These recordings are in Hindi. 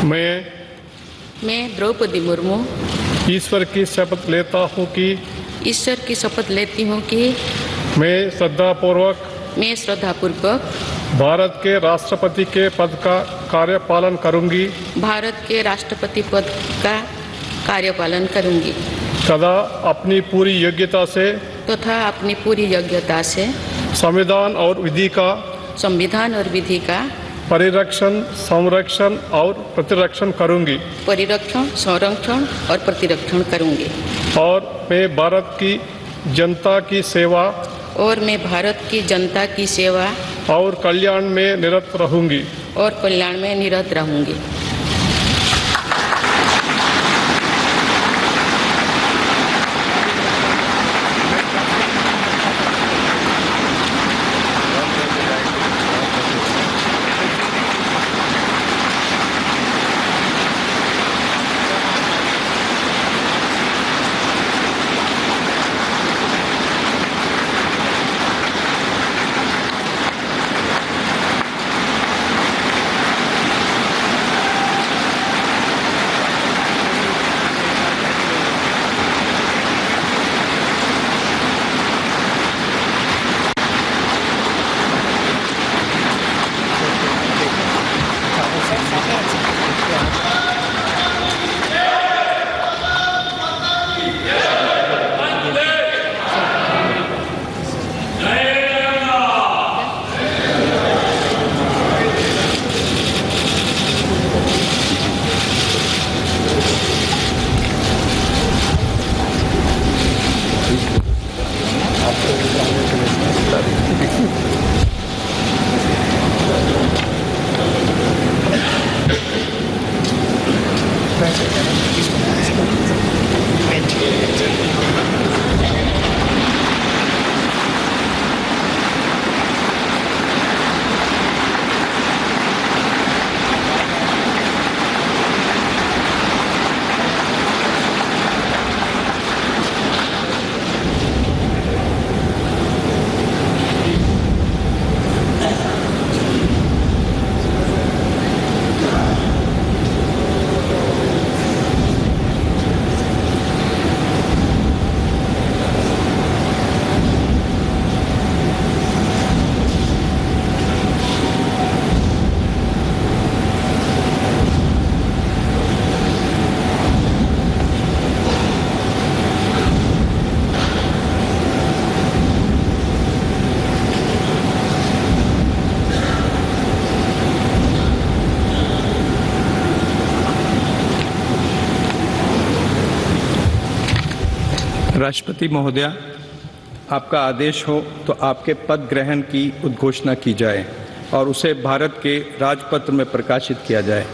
मैं द्रौपदी मुर्मू ईश्वर की शपथ लेता हूँ कि मैं श्रद्धापूर्वक भारत के राष्ट्रपति के पद का कार्यपालन करूंगी तथा अपनी पूरी योग्यता से संविधान और विधि का परिरक्षण, संरक्षण और प्रतिरक्षण करूंगी और मैं भारत की जनता की सेवा और कल्याण में निरत रहूंगी। राष्ट्रपति महोदया, आपका आदेश हो तो आपके पद ग्रहण की उद्घोषणा की जाए और उसे भारत के राजपत्र में प्रकाशित किया जाए।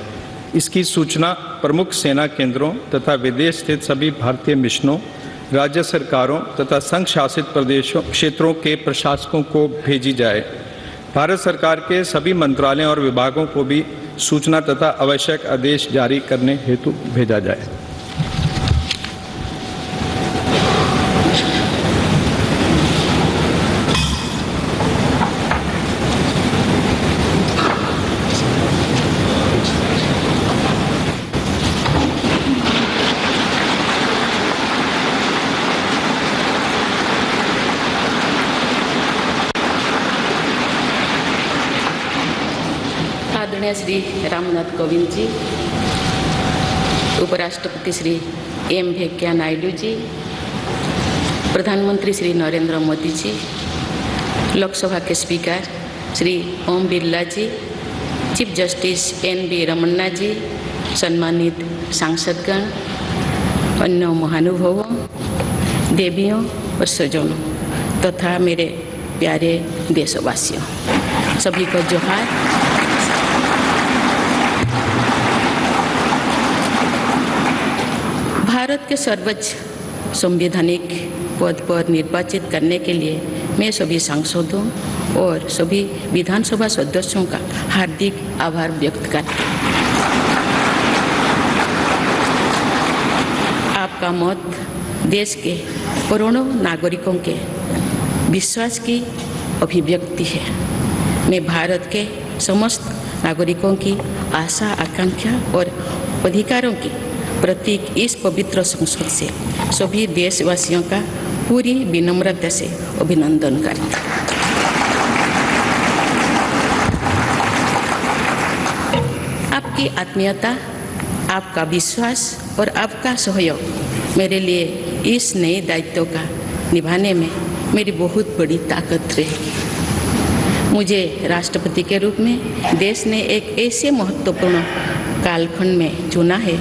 इसकी सूचना प्रमुख सेना केंद्रों तथा विदेश स्थित सभी भारतीय मिशनों, राज्य सरकारों तथा संघ शासित प्रदेशों क्षेत्रों के प्रशासकों को भेजी जाए। भारत सरकार के सभी मंत्रालयों और विभागों को भी सूचना तथा आवश्यक आदेश जारी करने हेतु भेजा जाए। श्री रामनाथ कोविंद जी, उपराष्ट्रपति श्री एम वेंकैया नायडू जी, प्रधानमंत्री श्री नरेंद्र मोदी जी, लोकसभा के स्पीकर श्री ओम बिरला जी, चीफ जस्टिस एन.वी. रमन्ना जी, सम्मानित सांसदगण, अन्य महानुभावों, देवियों और स्वजनों तथा मेरे प्यारे देशवासियों, सभी को जोहार। भारत के सर्वोच्च संवैधानिक पद पर निर्वाचित करने के लिए मैं सभी सांसदों और सभी विधानसभा सदस्यों का हार्दिक आभार व्यक्त करती हूँ। आपका मत देश के करोड़ों नागरिकों के विश्वास की अभिव्यक्ति है। मैं भारत के समस्त नागरिकों की आशा आकांक्षा और अधिकारों की प्रतीक इस पवित्र संसद से सभी देशवासियों का पूरी विनम्रता से अभिनंदन करते हैं। आपकी आत्मीयता, आपका विश्वास और आपका सहयोग मेरे लिए इस नए दायित्व का निभाने में मेरी बहुत बड़ी ताकत रहेगी। मुझे राष्ट्रपति के रूप में देश ने एक ऐसे महत्वपूर्ण कालखंड में चुना है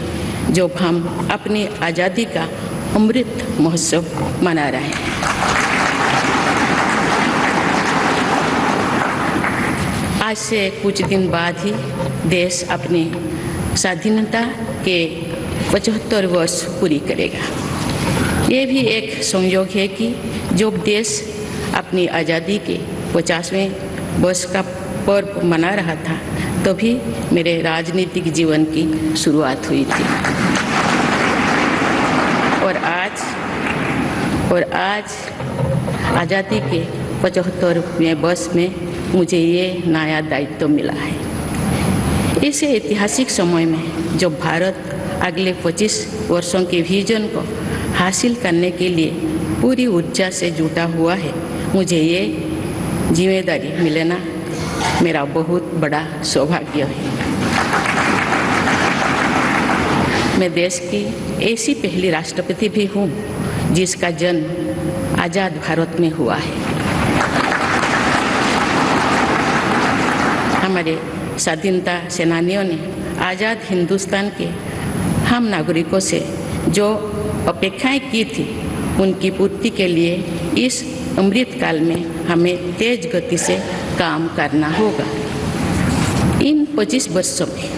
जब हम अपनी आज़ादी का अमृत महोत्सव मना रहे हैं। आज से कुछ दिन बाद ही देश अपनी स्वाधीनता के 75 वर्ष पूरी करेगा। ये भी एक संयोग है कि जब देश अपनी आज़ादी के 50वें वर्ष का पर्व मना रहा था तभी मेरे राजनीतिक जीवन की शुरुआत हुई थी। और आज आज़ादी के 75वें वर्ष में मुझे ये नया दायित्व मिला है। ऐसे ऐतिहासिक समय में जब भारत अगले 25 वर्षों के विजन को हासिल करने के लिए पूरी ऊर्जा से जुटा हुआ है, मुझे ये जिम्मेदारी मिलना मेरा बहुत बड़ा सौभाग्य है। मैं देश की ऐसी पहली राष्ट्रपति भी हूँ जिसका जन्म आज़ाद भारत में हुआ है। हमारे स्वाधीनता सेनानियों ने आज़ाद हिंदुस्तान के हम नागरिकों से जो अपेक्षाएं की थी उनकी पूर्ति के लिए इस अमृत काल में हमें तेज गति से काम करना होगा। इन 25 वर्षों में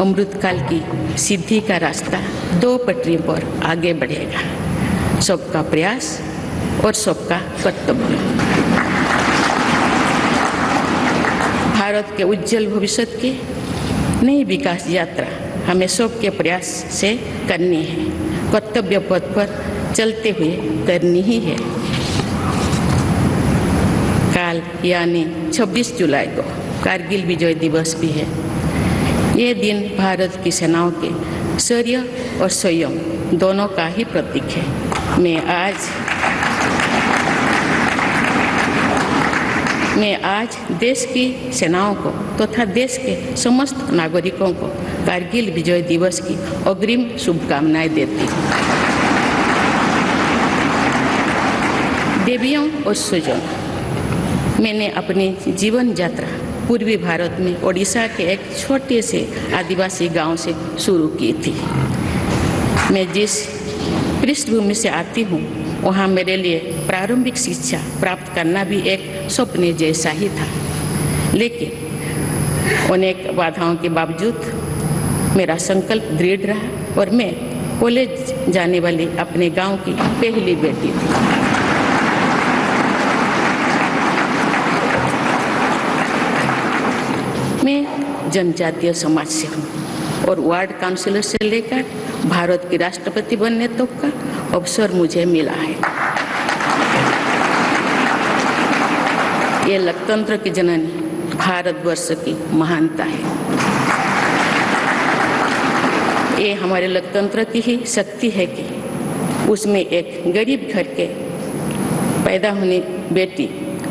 अमृत काल की सिद्धि का रास्ता 2 पटरी पर आगे बढ़ेगा, सबका प्रयास और सबका कर्तव्य। भारत के उज्जवल भविष्य की नई विकास यात्रा हमें सबके प्रयास से करनी है, कर्तव्य पथ पर चलते हुए करनी ही है। काल यानी 26 जुलाई को कारगिल विजय दिवस भी है। ये दिन भारत की सेनाओं के शौर्य और संयम दोनों का ही प्रतीक है। मैं आज देश की सेनाओं को तथा देश के समस्त नागरिकों को कारगिल विजय दिवस की अग्रिम शुभकामनाएं देती हूँ। देवियों और स्वजनों, मैंने अपनी जीवन यात्रा पूर्वी भारत में ओडिशा के एक छोटे से आदिवासी गांव से शुरू की थी। मैं जिस पृष्ठभूमि से आती हूँ वहाँ मेरे लिए प्रारंभिक शिक्षा प्राप्त करना भी एक सपने जैसा ही था, लेकिन अनेक बाधाओं के बावजूद मेरा संकल्प दृढ़ रहा और मैं कॉलेज जाने वाली अपने गांव की पहली बेटी थी। मैं जनजातीय समाज से हूँ और वार्ड काउंसिलर से लेकर भारत की राष्ट्रपति बनने तक का अवसर मुझे मिला है। ये लोकतंत्र की जननी भारतवर्ष की महानता है। ये हमारे लोकतंत्र की ही शक्ति है कि उसमें एक गरीब घर के पैदा होने बेटी,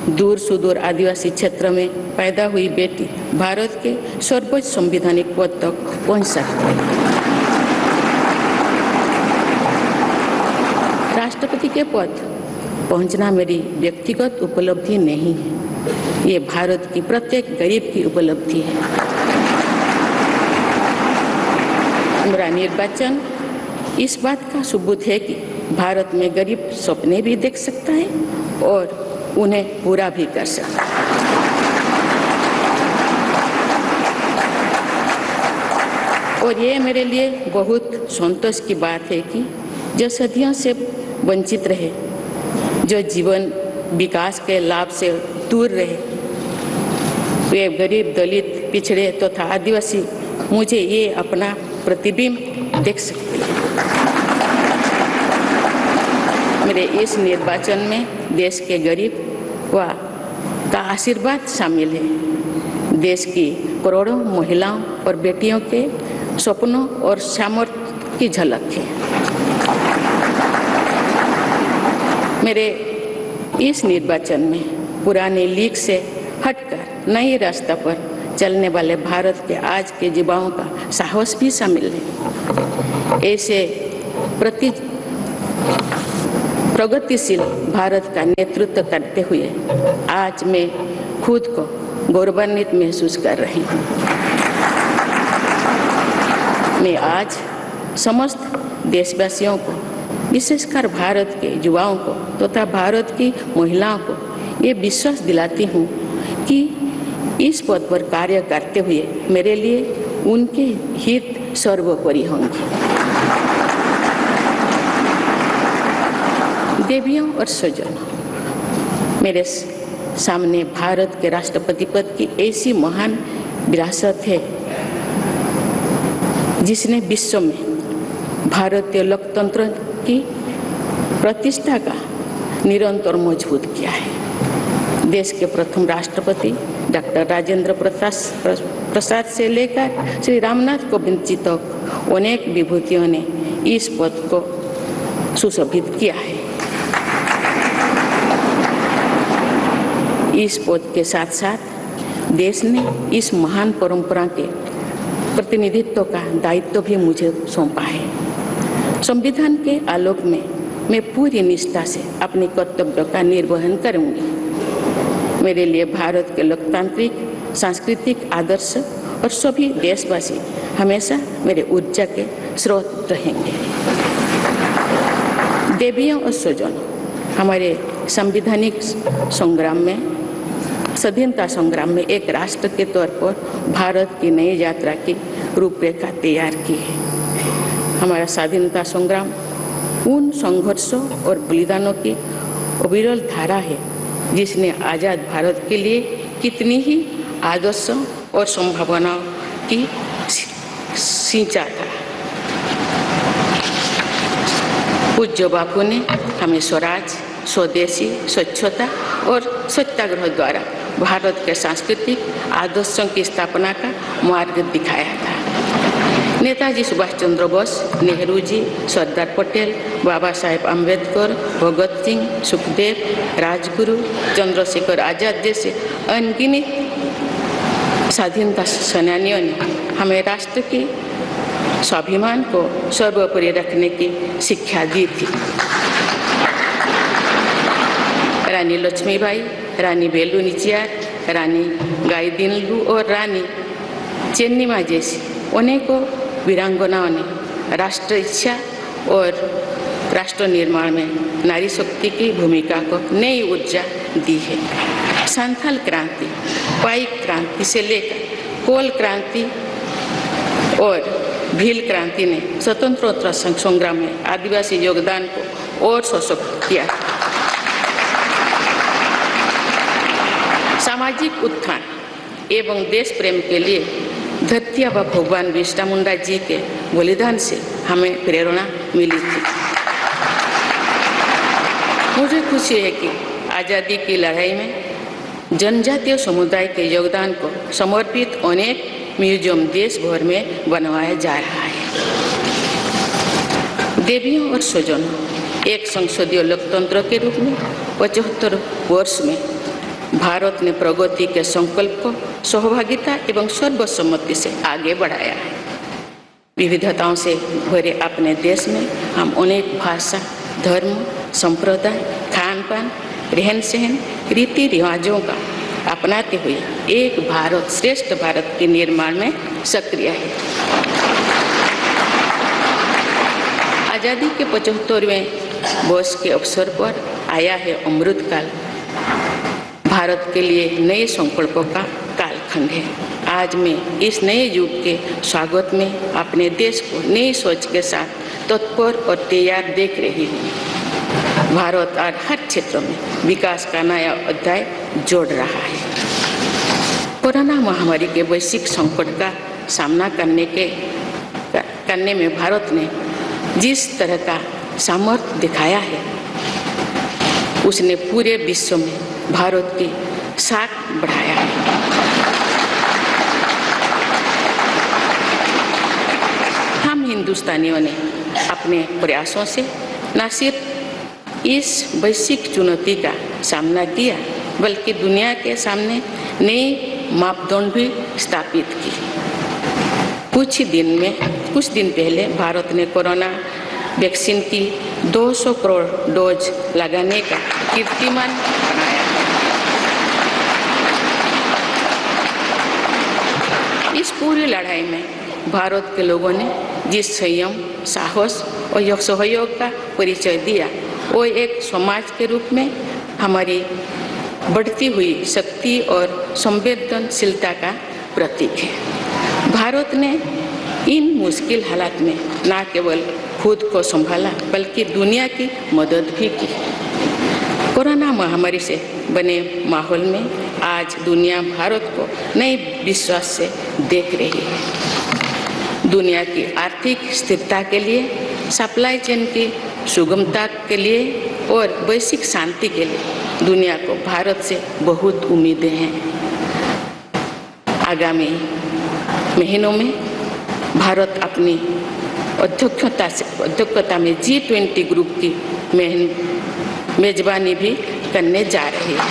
दूर सुदूर आदिवासी क्षेत्र में पैदा हुई बेटी भारत के सर्वोच्च संवैधानिक पद तक पहुंच सकती है। राष्ट्रपति के पद पहुंचना मेरी व्यक्तिगत उपलब्धि नहीं है, ये भारत की प्रत्येक गरीब की उपलब्धि है। मेरा निर्वाचन इस बात का सबूत है कि भारत में गरीब सपने भी देख सकता है और उन्हें पूरा भी कर सकता है। और ये मेरे लिए बहुत संतोष की बात है कि जो सदियों से वंचित रहे, जो जीवन विकास के लाभ से दूर रहे, वे गरीब, दलित, पिछड़े तथा आदिवासी मुझे ये अपना प्रतिबिंब देख सकते हैं। मेरे इस निर्वाचन में देश के गरीब व का आशीर्वाद शामिल है। देश की करोड़ों महिलाओं और बेटियों के सपनों और सामर्थ्य की झलक है। मेरे इस निर्वाचन में पुरानी लीग से हटकर नए रास्ते पर चलने वाले भारत के आज के युवाओं का साहस भी शामिल है। ऐसे प्रगतिशील भारत का नेतृत्व करते हुए आज मैं खुद को गौरवान्वित महसूस कर रही हूँ। मैं आज समस्त देशवासियों को, विशेषकर भारत के युवाओं को तथा भारत की महिलाओं को ये विश्वास दिलाती हूँ कि इस पद पर कार्य करते हुए मेरे लिए उनके हित सर्वोपरि होंगे। देवियों और स्वजनों, मेरे सामने भारत के राष्ट्रपति पद की ऐसी महान विरासत है जिसने विश्व में भारतीय लोकतंत्र की प्रतिष्ठा का निरंतर मजबूत किया है। देश के प्रथम राष्ट्रपति डॉक्टर राजेंद्र प्रसाद से लेकर श्री रामनाथ कोविंद जी तक अनेक विभूतियों ने इस पद को सुशोभित किया है। इस पद के साथ साथ देश ने इस महान परंपरा के प्रतिनिधित्व का दायित्व भी मुझे सौंपा है। संविधान के आलोक में मैं पूरी निष्ठा से अपने कर्तव्यों का निर्वहन करूंगी। मेरे लिए भारत के लोकतांत्रिक सांस्कृतिक आदर्श और सभी देशवासी हमेशा मेरे ऊर्जा के स्रोत रहेंगे। देवियों और स्वजनों, हमारे संवैधानिक संग्राम में, स्वाधीनता संग्राम में एक राष्ट्र के तौर पर भारत की नई यात्रा की रूपरेखा तैयार की है। हमारा स्वाधीनता संग्राम उन संघर्षों और बलिदानों की अविरल धारा है जिसने आज़ाद भारत के लिए कितनी ही आदर्शों और संभावनाओं की सिंचा था। पूज्य बापू ने हमें स्वराज, स्वदेशी, स्वच्छता और सत्याग्रह द्वारा भारत के सांस्कृतिक आदर्शों की स्थापना का मार्ग दिखाया था। नेताजी सुभाष चंद्र बोस, नेहरू जी, सरदार पटेल, बाबा साहेब अम्बेडकर, भगत सिंह, सुखदेव, राजगुरु, चंद्रशेखर आजाद जैसे अनगिनत स्वाधीनता सेनानियों ने हमें राष्ट्र के स्वाभिमान को सर्वोपरि रखने की शिक्षा दी थी। रानी लक्ष्मीबाई, रानी वेलु नाचियार, रानी गाईदिन्लु और रानी चेन्निमा जैसी अनेकों वीरांगनाओं ने राष्ट्र इच्छा और राष्ट्र निर्माण में नारी शक्ति की भूमिका को नई ऊर्जा दी है। संथाल क्रांति, पाइक क्रांति से लेकर कोल क्रांति और भील क्रांति ने स्वतंत्रता संग्राम में आदिवासी योगदान को और सशक्त किया। सामाजिक उत्थान एवं देश प्रेम के लिए धरती आबा भगवान बिरसा मुंडा जी के बलिदान से हमें प्रेरणा मिली थी। मुझे खुशी है कि आज़ादी की लड़ाई में जनजातीय समुदाय के योगदान को समर्पित अनेक म्यूजियम देश भर में बनवाया जा रहा है। देवियों और स्वजनों, एक संसदीय लोकतंत्र के रूप में 75 वर्ष में भारत ने प्रगति के संकल्प को सहभागिता एवं सर्वसम्मति से आगे बढ़ाया है। विविधताओं से भरे अपने देश में हम अनेक भाषा, धर्म, संप्रदाय, खान पान, रहन सहन, रीति रिवाजों का अपनाते हुए एक भारत श्रेष्ठ भारत के निर्माण में सक्रिय है। आज़ादी के 75वें वर्ष के अवसर पर आया है अमृतकाल। भारत के लिए नए संकल्पों का कालखंड है। आज मैं इस नए युग के स्वागत में अपने देश को नई सोच के साथ तत्पर और तैयार देख रही हूँ। भारत आज हर क्षेत्र में विकास का नया अध्याय जोड़ रहा है। कोरोना महामारी के वैश्विक संकट का सामना करने में भारत ने जिस तरह का सामर्थ्य दिखाया है, उसने पूरे विश्व में भारत की साख बढ़ाया है। हिंदुस्तानियों ने अपने प्रयासों से न सिर्फ इस वैश्विक चुनौती का सामना किया बल्कि दुनिया के सामने नए मापदंड भी स्थापित की। कुछ दिन पहले भारत ने कोरोना वैक्सीन की 200 करोड़ डोज लगाने का कीर्तिमान बनाया। इस पूरी लड़ाई में भारत के लोगों ने जिस संयम, साहस और सहयोग का परिचय दिया वो एक समाज के रूप में हमारी बढ़ती हुई शक्ति और संवेदनशीलता का प्रतीक है। भारत ने इन मुश्किल हालात में न केवल खुद को संभाला बल्कि दुनिया की मदद भी की। कोरोना महामारी से बने माहौल में आज दुनिया भारत को नए विश्वास से देख रही है। दुनिया की आर्थिक स्थिरता के लिए, सप्लाई चेन की सुगमता के लिए और वैश्विक शांति के लिए दुनिया को भारत से बहुत उम्मीदें हैं। आगामी महीनों में भारत अपनी अध्यक्षता में G20 ग्रुप की मेजबानी भी करने जा रही है।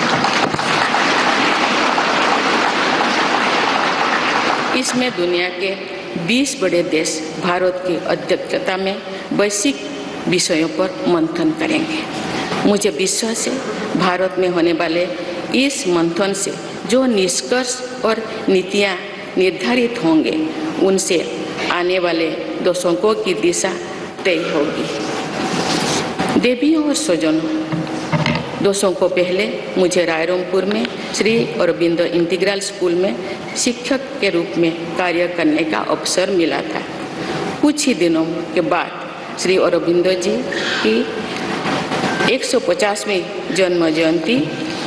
इसमें दुनिया के 20 बड़े देश भारत की अध्यक्षता में वैश्विक विषयों पर मंथन करेंगे। मुझे विश्वास है भारत में होने वाले इस मंथन से जो निष्कर्ष और नीतियां निर्धारित होंगे उनसे आने वाले दशकों की दिशा तय होगी। देवियों और स्वजनों, दशकों पहले मुझे रायरंगपुर में श्री अरबिंदो इंटीग्रल स्कूल में शिक्षक के रूप में कार्य करने का अवसर मिला था। कुछ ही दिनों के बाद श्री अरबिंदो जी की 150वीं जन्म जयंती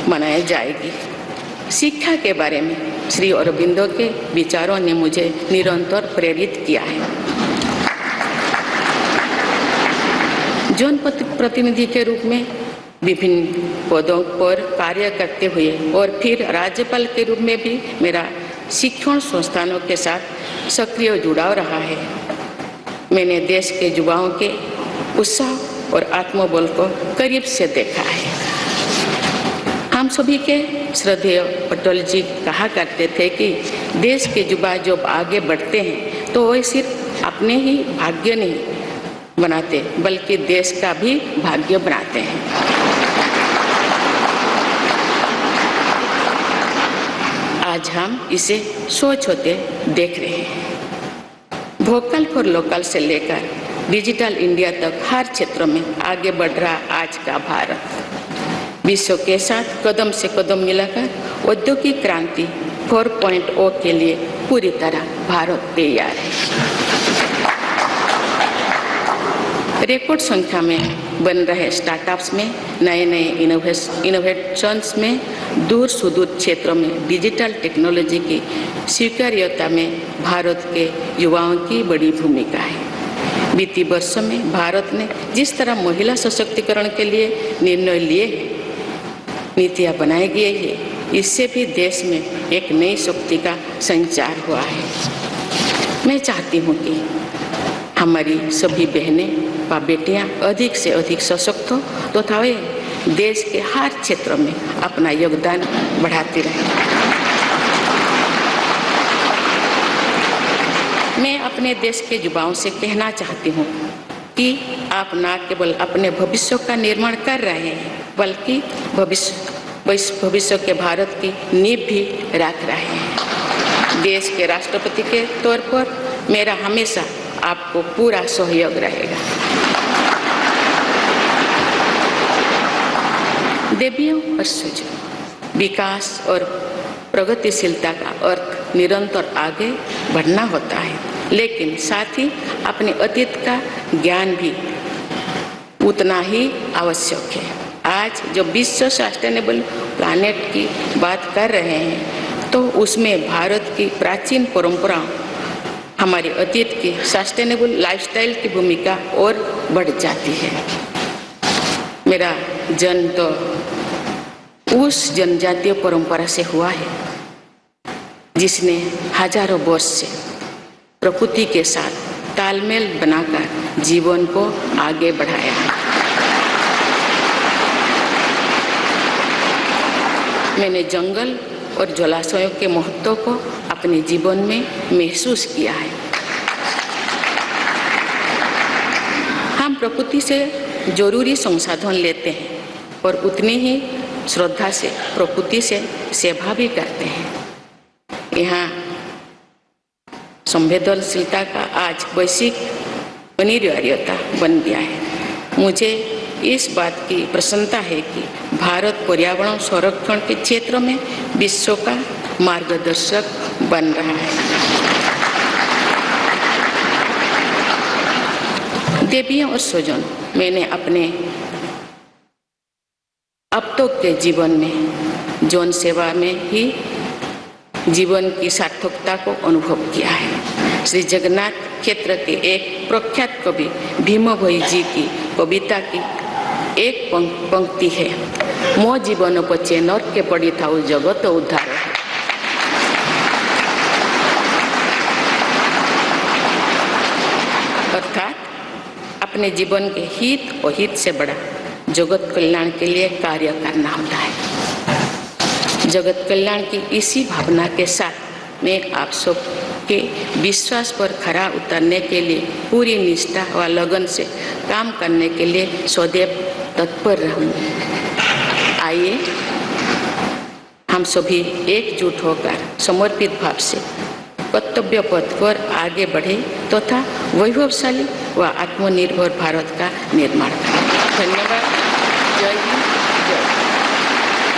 मनाई जाएगी। शिक्षा के बारे में श्री अरबिंदो के विचारों ने मुझे निरंतर प्रेरित किया है। जन प्रतिनिधि के रूप में विभिन्न पदों पर कार्य करते हुए और फिर राज्यपाल के रूप में भी मेरा शिक्षण संस्थानों के साथ सक्रिय जुड़ाव रहा है। मैंने देश के युवाओं के उत्साह और आत्मबल को करीब से देखा है। हम सभी के श्रद्धेय अटल जी कहा करते थे कि देश के युवा जब आगे बढ़ते हैं तो वे सिर्फ अपने ही भाग्य नहीं बनाते बल्कि देश का भी भाग्य बनाते हैं। आज हम इसे सोच होते देख रहे हैं। वोकल फॉर लोकल से लेकर डिजिटल इंडिया तक हर क्षेत्र में आगे बढ़ रहा आज का भारत विश्व के साथ कदम से कदम मिलाकर औद्योगिक क्रांति 4.0 के लिए पूरी तरह भारत तैयार है। रिकॉर्ड संख्या में बन रहे स्टार्टअप्स में नए इनोवेशंस में दूर सुदूर क्षेत्रों में डिजिटल टेक्नोलॉजी की स्वीकार्यता में भारत के युवाओं की बड़ी भूमिका है। बीते वर्षों में भारत ने जिस तरह महिला सशक्तिकरण के लिए निर्णय लिए हैं, नीतियाँ बनाई गई है, इससे भी देश में एक नई शक्ति का संचार हुआ है। मैं चाहती हूँ कि हमारी सभी बहनें व बेटियाँ अधिक से अधिक सशक्त हो तथा वे देश के हर क्षेत्र में अपना योगदान बढ़ाती रहें। मैं अपने देश के युवाओं से कहना चाहती हूँ कि आप न केवल अपने भविष्य का निर्माण कर रहे हैं बल्कि भविष्य के भारत की नींव भी रख रहे हैं। देश के राष्ट्रपति के तौर पर मेरा हमेशा आपको पूरा सहयोग रहेगा। देवियों और स्वजनों, विकास और प्रगतिशीलता का अर्थ निरंतर आगे बढ़ना होता है, लेकिन साथ ही अपने अतीत का ज्ञान भी उतना ही आवश्यक है। आज जब विश्व सस्टेनेबल प्लैनेट की बात कर रहे हैं तो उसमें भारत की प्राचीन परंपराओं, हमारे अतीत की सस्टेनेबल लाइफस्टाइल की भूमिका और बढ़ जाती है। मेरा जन्म तो उस जनजातीय परंपरा से हुआ है जिसने हजारों वर्ष से प्रकृति के साथ तालमेल बनाकर जीवन को आगे बढ़ाया है। मैंने जंगल और जलाशयों के महत्व को अपने जीवन में महसूस किया है। हम प्रकृति से जरूरी संसाधन लेते हैं और उतनी ही श्रद्धा से प्रकृति से सेवा भी करते हैं। यहाँ संवेदनशीलता का आज वैश्विक अनिवार्यता बन गया है। मुझे इस बात की प्रसन्नता है कि भारत पर्यावरण संरक्षण के क्षेत्र में विश्व का मार्गदर्शक बन रहा है। देवियों और स्वजन, मैंने अपने अब तक के जीवन में जौन सेवा में ही जीवन की सार्थकता को अनुभव किया है। श्री जगन्नाथ क्षेत्र के एक प्रख्यात कवि भीम भोई जी की कविता की एक पंक्ति है, मो जीवन पचे नरके पड़ी थाउ जगत उद्धार। अर्थात अपने जीवन के हित और हित से बड़ा जगत कल्याण के लिए कार्य करना होता है। जगत कल्याण की इसी भावना के साथ मैं आप सब के विश्वास पर खरा उतरने के लिए पूरी निष्ठा व लगन से काम करने के लिए सदैव तत्पर रहूँगी। आइए हम सभी एकजुट होकर समर्पित भाव से कर्तव्य पथ पर आगे बढ़े तथा वैभवशाली व आत्मनिर्भर भारत का निर्माण करें। धन्यवाद।